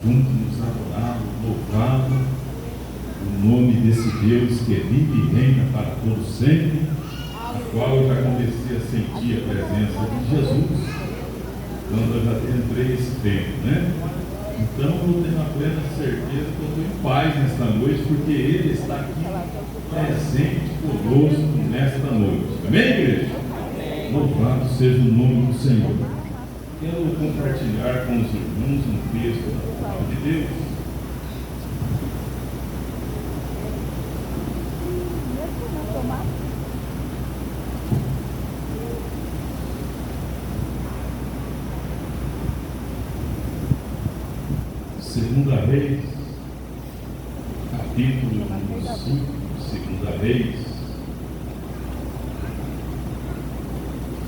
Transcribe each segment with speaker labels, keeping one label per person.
Speaker 1: Juntos nos adorado, louvado o nome desse Deus que vive e reina para todo sempre, a qual eu já comecei a sentir a presença de Jesus quando eu já entrei esse tempo, né? Então eu tenho a plena certeza que eu estou em paz nesta noite, porque Ele está aqui presente conosco nesta noite. Amém, igreja? Louvado seja o nome do Senhor. Quero compartilhar com os irmãos um texto da palavra de Deus. Segunda Reis, capítulo 5, Segunda Reis.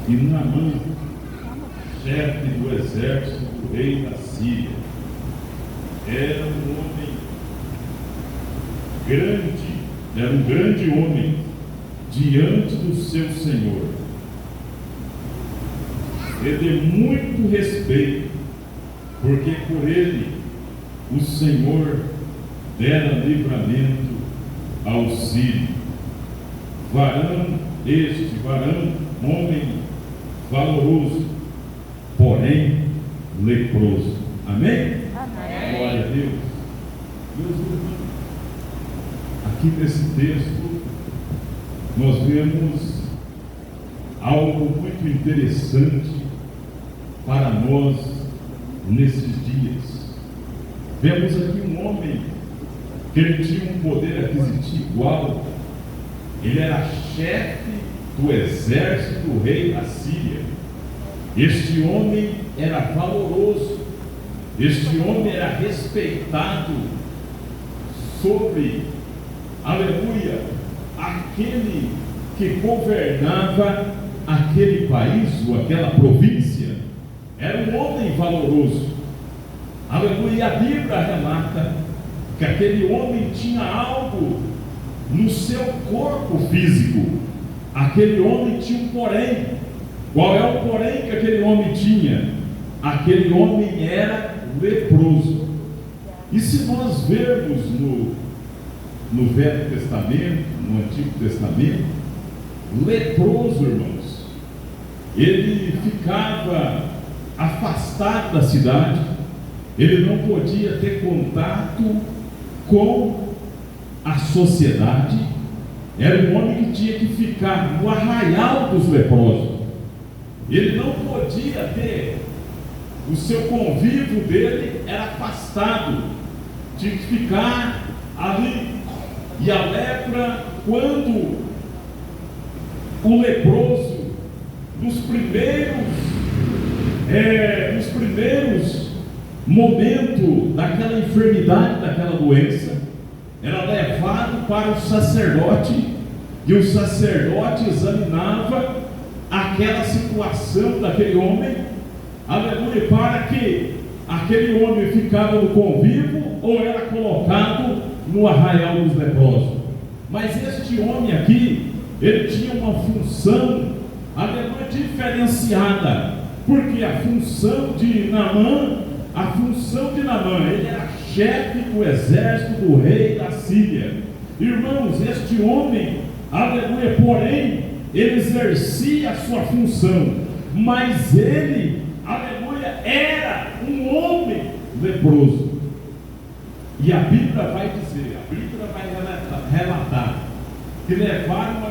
Speaker 1: E Naamã, chefe do exército do rei da Síria, era um homem grande, era um grande homem diante do seu Senhor, e de muito respeito, porque por ele o Senhor dera livramento ao sírio. Varão, homem valoroso, porém leproso. Amém?
Speaker 2: Amém.
Speaker 1: Glória a Deus. Meus irmãos, aqui nesse texto nós vemos algo muito interessante para nós nesses dias. Vemos aqui um homem que ele tinha um poder aquisitivo alto. Ele era chefe do exército do rei da Síria. Este homem era valoroso, este homem era respeitado sobre, aleluia, aquele que governava aquele país ou aquela província. Era um homem valoroso, aleluia. E a Bíblia relata que aquele homem tinha algo no seu corpo físico. Aquele homem tinha um porém. Qual é o porém que aquele homem tinha? Aquele homem era leproso. E se nós vermos no Velho Testamento, no Antigo Testamento, leproso, irmãos, ele ficava afastado da cidade, ele não podia ter contato com a sociedade. Era um homem que tinha que ficar no arraial dos leprosos. Ele não podia ter, o seu convívio dele era afastado, tinha que ficar ali. E a lepra, quando o leproso, nos primeiros momentos daquela enfermidade, daquela doença, era levado para o sacerdote, e o sacerdote examinava aquela situação daquele homem, aleluia, para que aquele homem ficava no convívio ou era colocado no arraial dos leprosos. Mas este homem aqui, ele tinha uma função, aleluia, diferenciada, porque a função de Naamã, ele era chefe do exército do rei da Síria. Irmãos, este homem, aleluia, porém, ele exercia a sua função, mas ele, aleluia, era um homem leproso. E a Bíblia vai dizer, a Bíblia vai relatar que levaram uma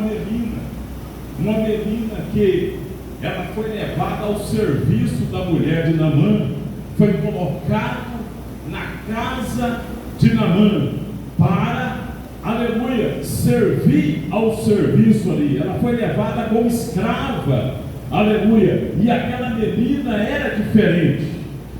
Speaker 1: menina que ela foi levada ao serviço da mulher de Naamã, foi colocado na casa de Naamã para, aleluia, servir ao serviço ali. Ela foi levada como escrava, aleluia. E aquela menina era diferente.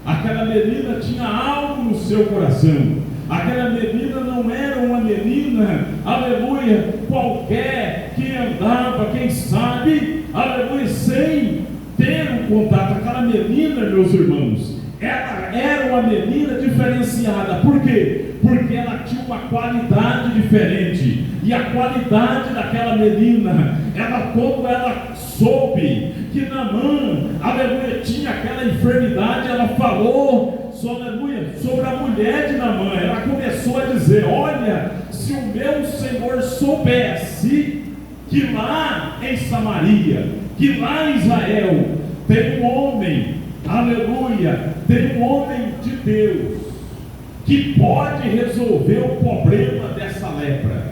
Speaker 1: Aquela menina tinha algo no seu coração. Aquela menina não era uma menina, aleluia, qualquer, que andava, quem sabe, aleluia, sem ter um contato. Aquela menina, meus irmãos, ela era uma menina diferenciada. Por quê? Porque ela tinha uma qualidade diferente. E a qualidade daquela menina, quando ela soube que Naamã, aleluia, tinha aquela enfermidade, ela falou aleluia, sobre a mulher de Naamã. Ela começou a dizer: olha, se o meu Senhor soubesse que lá em Samaria, que lá em Israel, tem um homem, aleluia, tem um homem de Deus, que pode resolver o problema dessa lepra.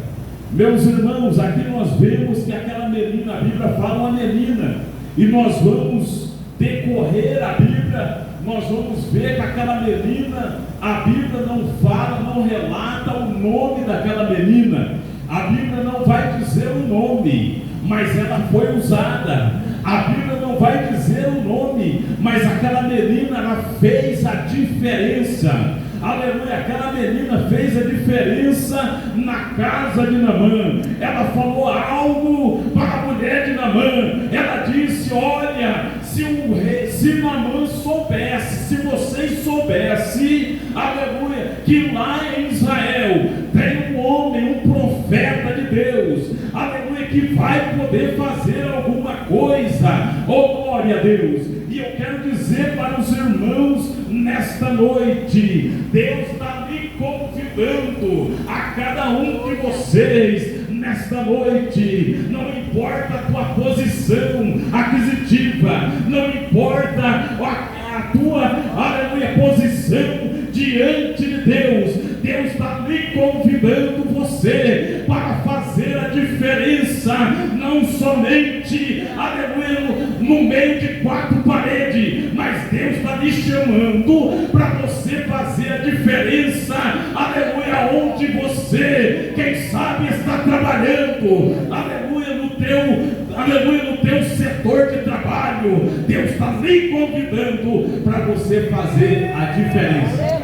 Speaker 1: Meus irmãos, aqui nós vemos que aquela menina, a Bíblia fala uma menina, e nós vamos decorrer a Bíblia, nós vamos ver que aquela menina, a Bíblia não fala, não relata o nome daquela menina, a Bíblia não vai dizer o nome, mas ela foi usada. A Bíblia não vai dizer o nome, mas aquela menina, ela fez a diferença. Aleluia, aquela menina fez a diferença na casa de Naamã. Ela falou algo para a mulher de Naamã. Ela disse: olha, se Naamã soubesse, se vocês soubessem, aleluia, que lá em Israel tem um homem, um profeta de Deus, aleluia, que vai poder fazer alguma coisa. Oh, glória a Deus. E eu quero dizer para os irmãos nesta noite, Deus está me convidando a cada um de vocês nesta noite. Não importa a tua posição aquisitiva, não importa a tua, aleluia, posição diante de Deus, Deus está me convidando você para fazer a diferença, não somente, aleluia, no meio de quatro paredes, mas Deus está me chamando para você fazer a diferença, aleluia, onde você, quem sabe, está trabalhando, aleluia, no teu setor de trabalho. Deus está me convidando para você fazer a diferença.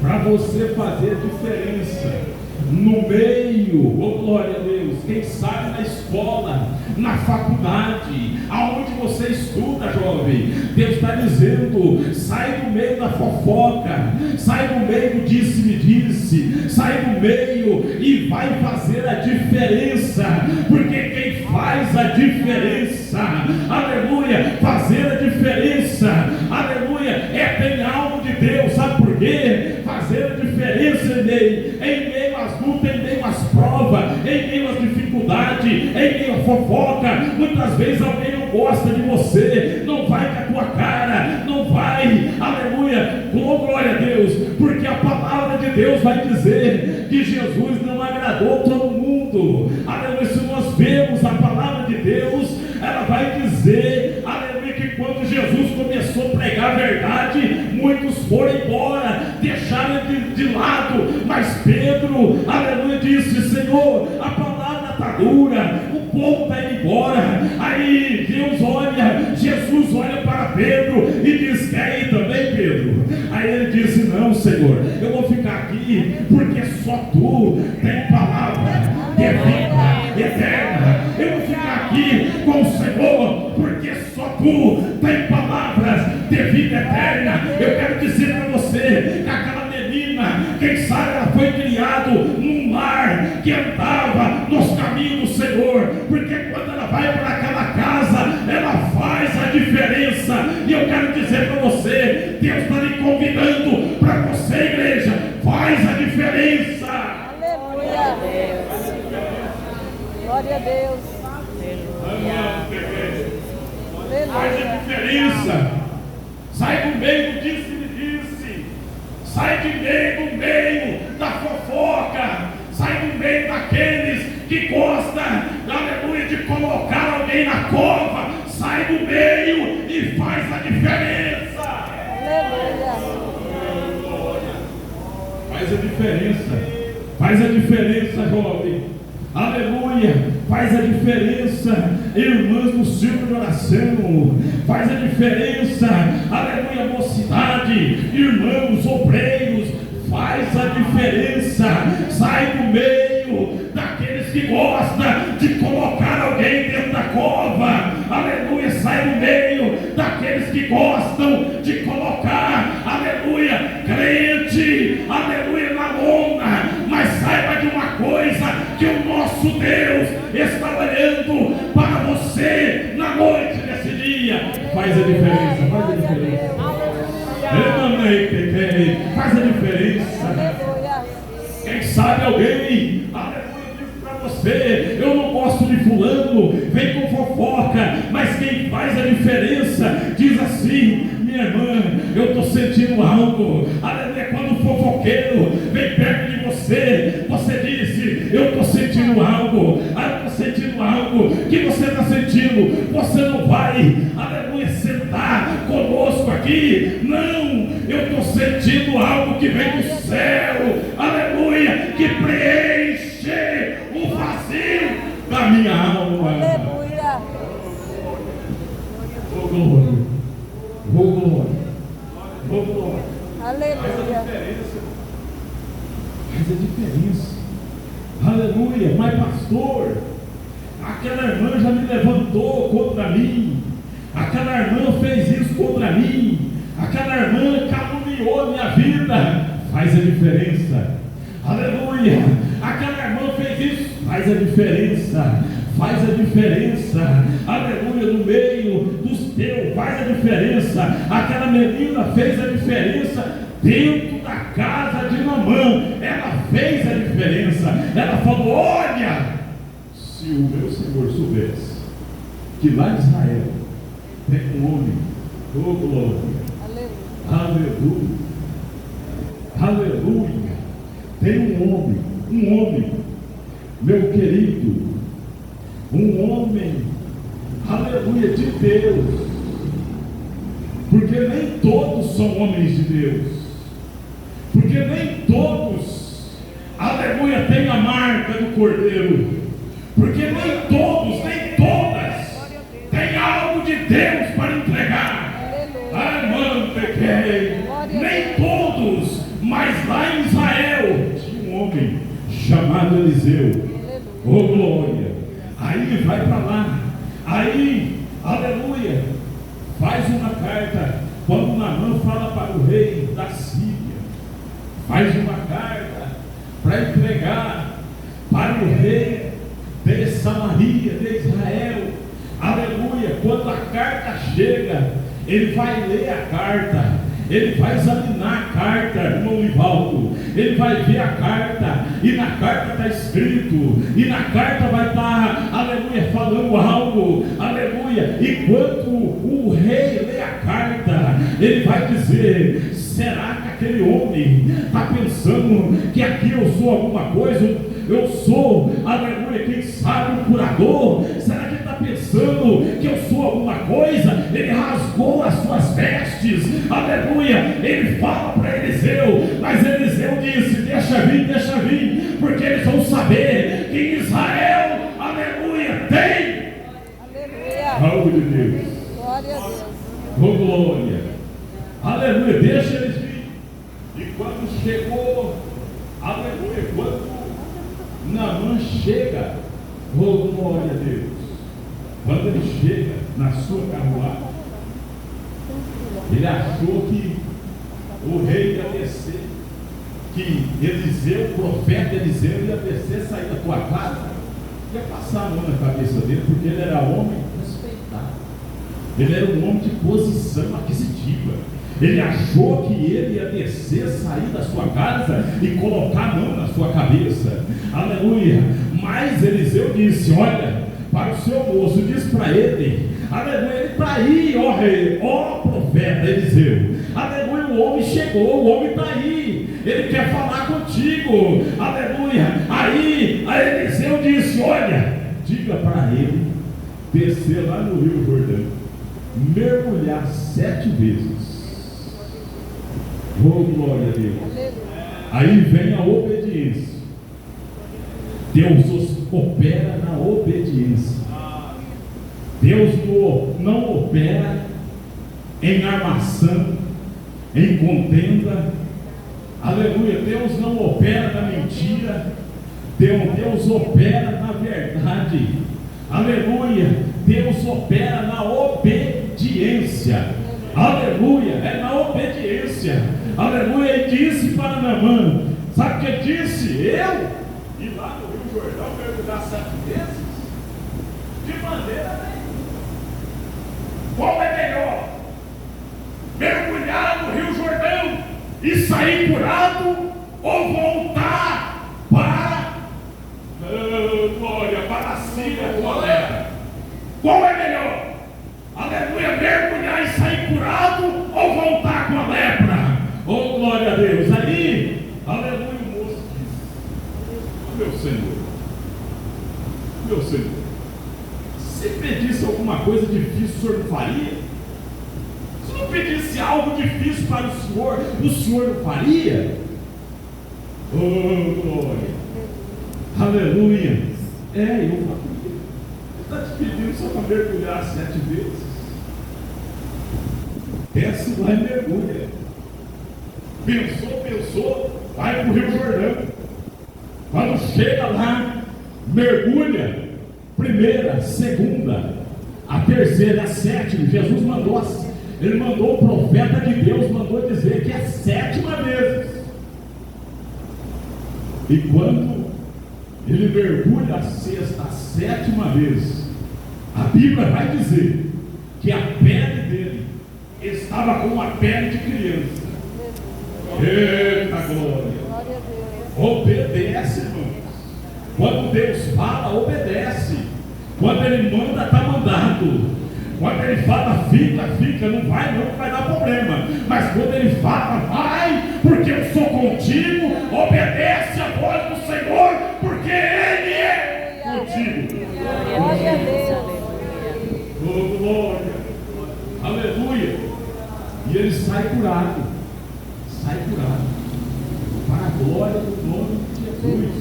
Speaker 1: Para você fazer a diferença no meio, oh glória a Deus, quem sabe na escola, na faculdade, aonde você estuda, jovem. Deus está dizendo: sai do meio da fofoca, sai do meio do disse-me-disse, sai do meio e vai fazer a diferença, porque quem faz a diferença, aleluia, fazer a diferença, aleluia, tem algo de Deus. Sabe por quê? Fazer a diferença em meio às lutas, em meio às provas, em meio às dificuldades, em meio à fofoca. Muitas vezes alguém não gosta de você, não vai com a tua cara, não vai, aleluia, glória a Deus, porque a palavra de Deus vai dizer que Jesus não agradou todo mundo. Aleluia, se nós vemos a palavra de Deus, ela vai dizer, aleluia, que quando Jesus começou a pregar a verdade, muitos foram embora, deixaram de lado, mas Pedro, aleluia, disse: Senhor, a palavra está dura, o povo está indo embora. Aí Deus olha, Jesus olha para Pedro e diz: quer ir também, Pedro? Aí ele disse: não, Senhor, eu vou ficar aqui, porque só tu tem palavra de vida eterna. Eu vou ficar aqui com o Senhor, porque só tu tem palavras de vida eterna. Eu quero dizer para você que aquela menina, quem sabe ela foi criada num lar que andava nos caminhos do Senhor, porque quando ela vai para aquela casa, ela faz a diferença. E eu quero dizer para você, Deus está lhe convidando para você, igreja, faz a diferença.
Speaker 2: Aleluia. Glória a Deus.
Speaker 1: Faz a diferença. Sai do meio do disse-me-disse. Sai do meio da fofoca. Sai do meio daqueles que gostam, aleluia, de colocar alguém na cova. Sai do meio e faz a diferença.
Speaker 2: Aleluia.
Speaker 1: Faz a diferença. Faz a diferença, jovem. Aleluia, faz a diferença, irmãs no círculo de oração, faz a diferença, aleluia, mocidade, irmãos, obreiros, faz a diferença. Sai do meio daqueles que gostam de colocar alguém dentro da cova, aleluia, sai do meio daqueles que gostam de colocar, aleluia, crente, aleluia, na lona. Mas saiba de uma coisa, que o nosso Deus está olhando para você na noite desse dia. Faz a diferença, faz a diferença. diferença. Diz assim: minha irmã, eu estou sentindo algo. Aleluia. Quando o fofoqueiro vem perto de você, você disse: eu estou sentindo algo. Eu estou sentindo algo. O que você está sentindo? Você não vai, aleluia, sentar conosco aqui. Não, eu estou sentindo algo que vem do céu, aleluia, que preenche o vazio da minha alma.
Speaker 2: Aleluia.
Speaker 1: Oh glória, oh glória, oh glória.
Speaker 2: Aleluia.
Speaker 1: Faz a diferença. Aleluia. Mas pastor, aquela irmã já me levantou contra mim, aquela irmã fez isso contra mim, aquela irmã caluniou minha vida. Faz a diferença. Aleluia. Aquela irmã fez isso. Faz a diferença. Faz a diferença. Aleluia. No meio dos teus. Faz a diferença. Aquela menina fez a diferença dentro da casa de Naamã. Ela fez a diferença. Ela falou: olha, se o meu Senhor soubesse que lá em Israel tem um homem, oh glória, aleluia, aleluia, tem um homem, meu querido, um homem, aleluia, de Deus, porque nem todos são homens de Deus, porque nem todos, aleluia, têm a marca do Cordeiro, porque nem todos, nem todas têm algo de Deus para entregar. Nem todos, mas lá em Israel tinha um homem chamado Eliseu. Oh glória. Aí ele vai para lá. Aí, aleluia, faz uma carta. Quando Naamã fala para o rei da Síria, faz uma carta para entregar para o rei de Samaria, de Israel. Aleluia. Quando a carta chega, ele vai ler a carta, ele vai examinar a carta, irmão Livaldo, ele vai ver a carta, e na carta está escrito, e na carta vai estar, aleluia, falando algo, aleluia. Enquanto o rei lê a carta, ele vai dizer: será que aquele homem está pensando que aqui eu sou alguma coisa? Eu sou, aleluia, quem sabe, um curador? Será que ele está pensando que eu sou alguma coisa? Ele rasgou as suas vestes, aleluia. Ele fala para Eliseu, mas Eliseu disse: deixa vir, porque eles vão saber que em Israel, aleluia, tem algo de Deus.
Speaker 2: Glória a Deus.
Speaker 1: Oh glória, aleluia, deixa eles vir. E quando chegou, aleluia, quando Naamã chega, oh glória a Deus, quando ele chega na sua carruagem, ele achou que o rei ia descer, que Eliseu, o profeta Eliseu, ia descer, sair da tua casa, ia passar a mão na cabeça dele, porque ele era homem respeitado, ele era um homem de posição aquisitiva. Ele achou que ele ia descer, sair da sua casa e colocar a mão na sua cabeça. Aleluia. Mas Eliseu disse: olha, para o seu moço, diz para ele, aleluia, ele para ir, ó rei, ó profeta Eliseu, aleluia, o homem chegou, o homem está aí, ele quer falar contigo, aleluia. Aí Eliseu disse: olha, diga para ele descer lá no Rio Jordão, mergulhar 7 vezes. Oh glória a Deus. Aí vem a obediência. Deus opera na obediência. Deus não opera em armação, em contenda. Aleluia. Deus não opera na mentira. Deus opera na verdade. Aleluia. Deus opera na obediência. Aleluia. É na obediência. Aleluia. E disse para Naamã, sabe o que disse? Eu ir lá no Rio Jordão mergulhar 7 vezes? De maneira nenhuma. Qual é melhor? Mergulhar no Rio Jordão e sair curado, ou voltar para glória, para a Síria, qual é melhor? Aleluia. aleluia, mergulhar e sair curado ou voltar com a lepra. Oh, glória a Deus. Aí, aleluia, o moço disse: meu Senhor, se pedisse alguma coisa difícil, o Senhor não faria? Se não pedisse algo difícil para o Senhor não faria? Oh, glória, aleluia. Eu faria. Está te pedindo só para mergulhar 7 vezes. Desce lá e mergulha. Pensou, vai para o Rio Jordão. Quando chega lá, mergulha. Primeira, segunda, a terceira, a sétima. Jesus mandou, ele mandou o profeta de Deus, mandou dizer que é 7ª vez. E quando ele mergulha a 7ª vez, a Bíblia vai dizer que a pele dele estava como a pele de criança. Eita glória! Obedece, irmãos. Quando Deus fala, obedece. Quando Ele manda, está mandado. Quando Ele fala, fica, não vai dar problema. Mas quando Ele fala, vai, porque eu sou contigo, obedece a voz do Senhor, porque Ele é contigo.
Speaker 2: Glória a Deus.
Speaker 1: Oh, glória. Aleluia. E ele sai curado. Para a glória do nome de Jesus.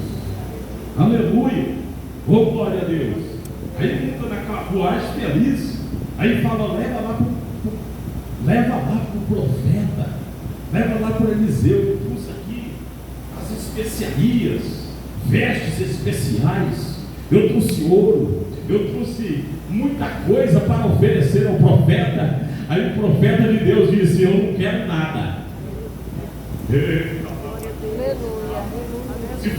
Speaker 1: Aleluia. Oh, glória a Deus. Aí ele entra na carruagem feliz. Aí fala: leva lá para o profeta, leva lá para o Eliseu. Eu trouxe aqui as especiarias, vestes especiais, eu trouxe ouro, eu trouxe muita coisa para oferecer ao profeta. Aí o profeta de Deus disse: eu não quero nada. Se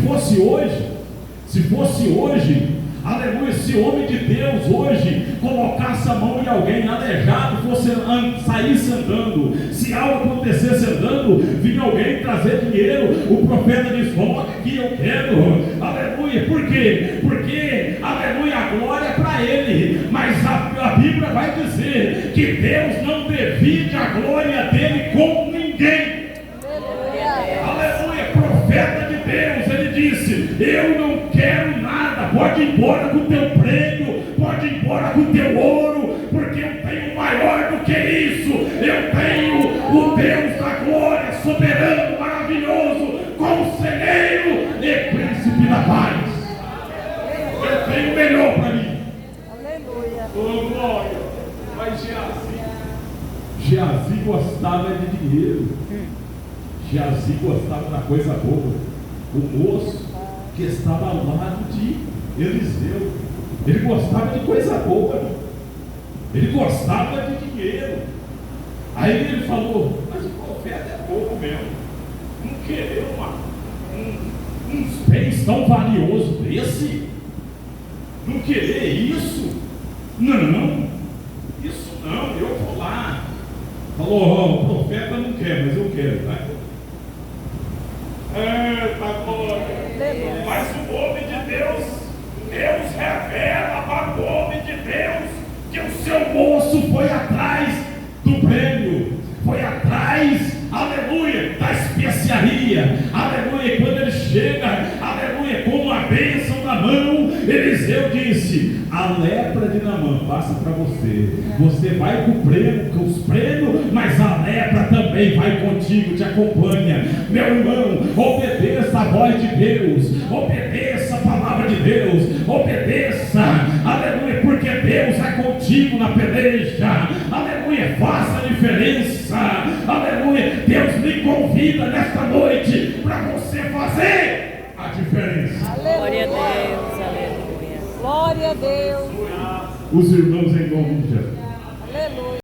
Speaker 1: fosse hoje, aleluia, se o homem de Deus hoje colocasse a mão em alguém aleijado, saísse andando, se algo acontecesse andando, vinha alguém trazer dinheiro, o profeta diz: coloca aqui, eu quero. Aleluia. Por quê? Porque, aleluia, a glória é para ele. Mas a Bíblia vai dizer que Deus não divide a glória dele com ninguém. Aleluia. Profeta de Deus, ele disse: eu não quero nada, pode ir embora com o teu prêmio, pode ir embora com o teu ouro, porque eu tenho maior do que isso. Eu tenho o Deus da glória, soberano, maravilhoso, conselheiro e príncipe da paz. Eu tenho o melhor para mim.
Speaker 2: Aleluia.
Speaker 1: Oh, glória. Mas Geazi gostava de dinheiro. Geazi gostava da coisa boa. O moço que estava ao lado de Eliseu, ele gostava de coisa boa, ele gostava de dinheiro. Aí ele falou: mas o profeta é pouco mesmo, não querer uns bens tão valiosos desse, não querer isso, não, isso não, eu vou lá. Falou: o profeta não quer, mas eu quero, tá? Eita glória. Mas o homem de Deus revela para o homem de Deus que o seu moço foi atrás do prêmio, foi atrás, aleluia, da especiaria, aleluia. Quando ele chega, aleluia, com a bênção na mão, Eliseu disse: a lepra de Naamã passa para você, você vai com os prêmios, mas a lepra também vai contigo, te acompanha. Meu irmão, obedeça a voz de Deus, obedeça a palavra de Deus, obedeça, aleluia, porque Deus é contigo na peleja, aleluia. Faça a diferença, aleluia. Deus lhe convida nesta noite para você fazer a diferença.
Speaker 2: Aleluia.
Speaker 3: Glória a Deus, aleluia.
Speaker 2: Glória a Deus.
Speaker 1: Os irmãos em nome